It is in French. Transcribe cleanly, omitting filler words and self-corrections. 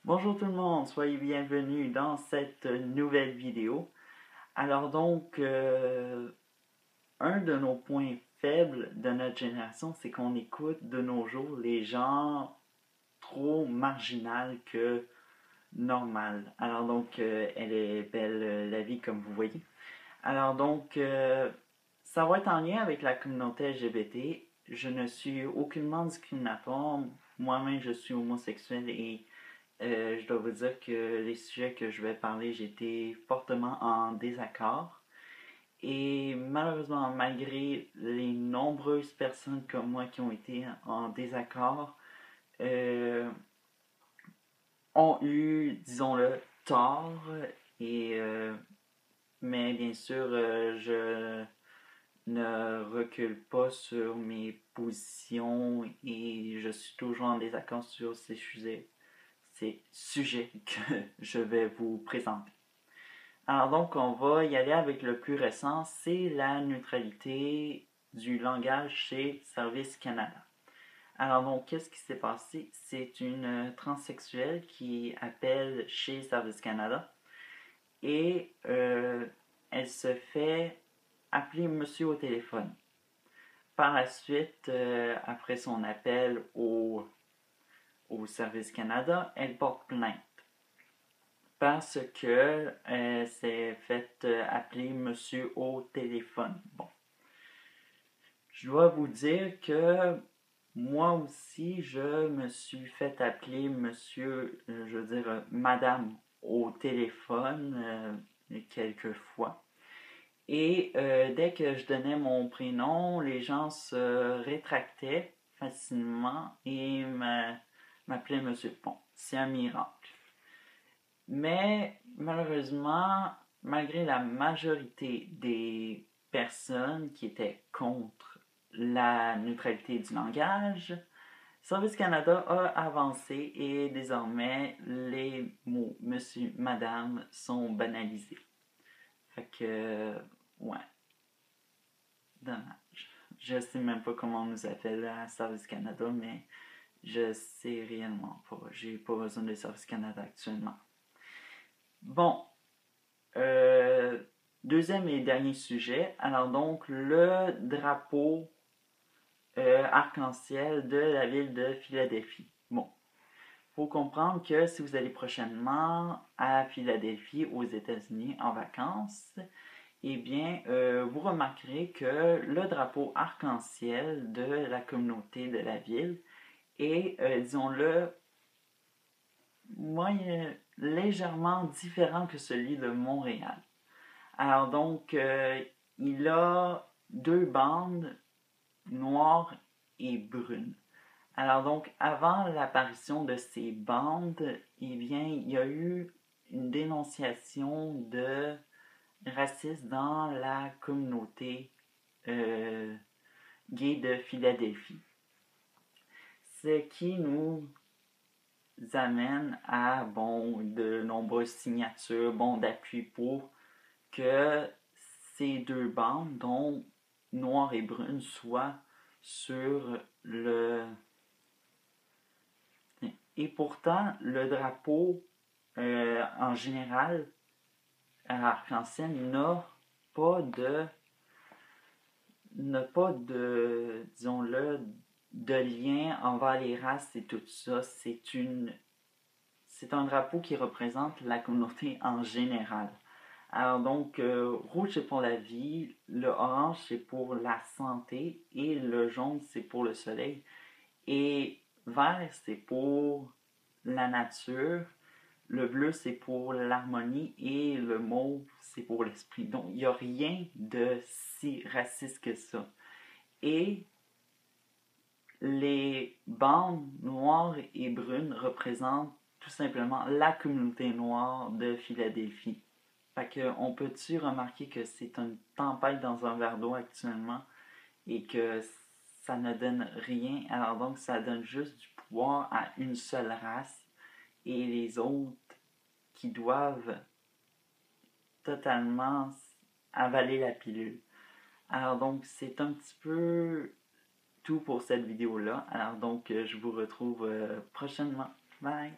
Bonjour tout le monde, soyez bienvenus dans cette nouvelle vidéo. Alors donc, un de nos points faibles de notre génération, c'est qu'on écoute de nos jours les gens trop marginales que normal. Alors donc, elle est belle la vie comme vous voyez. Alors donc, ça va être en lien avec la communauté LGBT. Je ne suis aucunement discriminatoire. Moi-même, je suis homosexuel et je dois vous dire que les sujets que je vais parler, j'étais fortement en désaccord. Et malheureusement, malgré les nombreuses personnes comme moi qui ont été en désaccord, euh, ont eu, disons-le, tort. Et, mais bien sûr, je ne recule pas sur mes positions et je suis toujours en désaccord sur ces sujets que je vais vous présenter. Alors donc, on va y aller avec le plus récent, c'est la neutralité du langage chez Service Canada. Alors donc, qu'est-ce qui s'est passé? C'est une transsexuelle qui appelle chez Service Canada et elle se fait appeler monsieur au téléphone. Par la suite, après son appel au Service Canada, elle porte plainte parce que s'est fait appeler monsieur au téléphone. Bon, je dois vous dire que moi aussi, je me suis fait appeler monsieur, je veux dire madame au téléphone quelques fois. Et dès que je donnais mon prénom, les gens se rétractaient facilement et m'appelaient monsieur. Bon, c'est un miracle. Mais malheureusement, malgré la majorité des personnes qui étaient contre la neutralité du langage, Service Canada a avancé et désormais les mots monsieur, madame sont banalisés. Fait que, ouais, dommage. Je sais même pas comment on nous appelle à Service Canada, mais je sais réellement pas. J'ai pas besoin de Service Canada actuellement. Bon, deuxième et dernier sujet. Alors donc, le drapeau arc-en-ciel de la ville de Philadelphie. Bon, il faut comprendre que si vous allez prochainement à Philadelphie, aux États-Unis, en vacances, eh bien, vous remarquerez que le drapeau arc-en-ciel de la communauté de la ville est, disons-le, légèrement différent que celui de Montréal. Alors donc, il a deux bandes noires et brunes. Alors donc, avant l'apparition de ces bandes, eh bien, il y a eu une dénonciation de racisme dans la communauté gay de Philadelphie. Ce qui nous amène à de nombreuses signatures d'appui pour que ces deux bandes, dont noire et brune, soient sur le... Et pourtant, le drapeau, en général, arc-en-ciel, n'a pas de, disons-le, de lien envers les races et tout ça. C'est un drapeau qui représente la communauté en général. Alors donc, rouge c'est pour la vie, le orange c'est pour la santé et le jaune c'est pour le soleil. Et vert c'est pour la nature, le bleu c'est pour l'harmonie et le mauve c'est pour l'esprit. Donc il n'y a rien de si raciste que ça. Et les bandes noires et brunes représentent tout simplement la communauté noire de Philadelphie. Fait qu'on peut-tu remarquer que c'est une tempête dans un verre d'eau actuellement et que ça ne donne rien, alors donc ça donne juste du pouvoir à une seule race et les autres qui doivent totalement avaler la pilule. Alors donc c'est un petit peu tout pour cette vidéo-là. Alors donc je vous retrouve prochainement. Bye!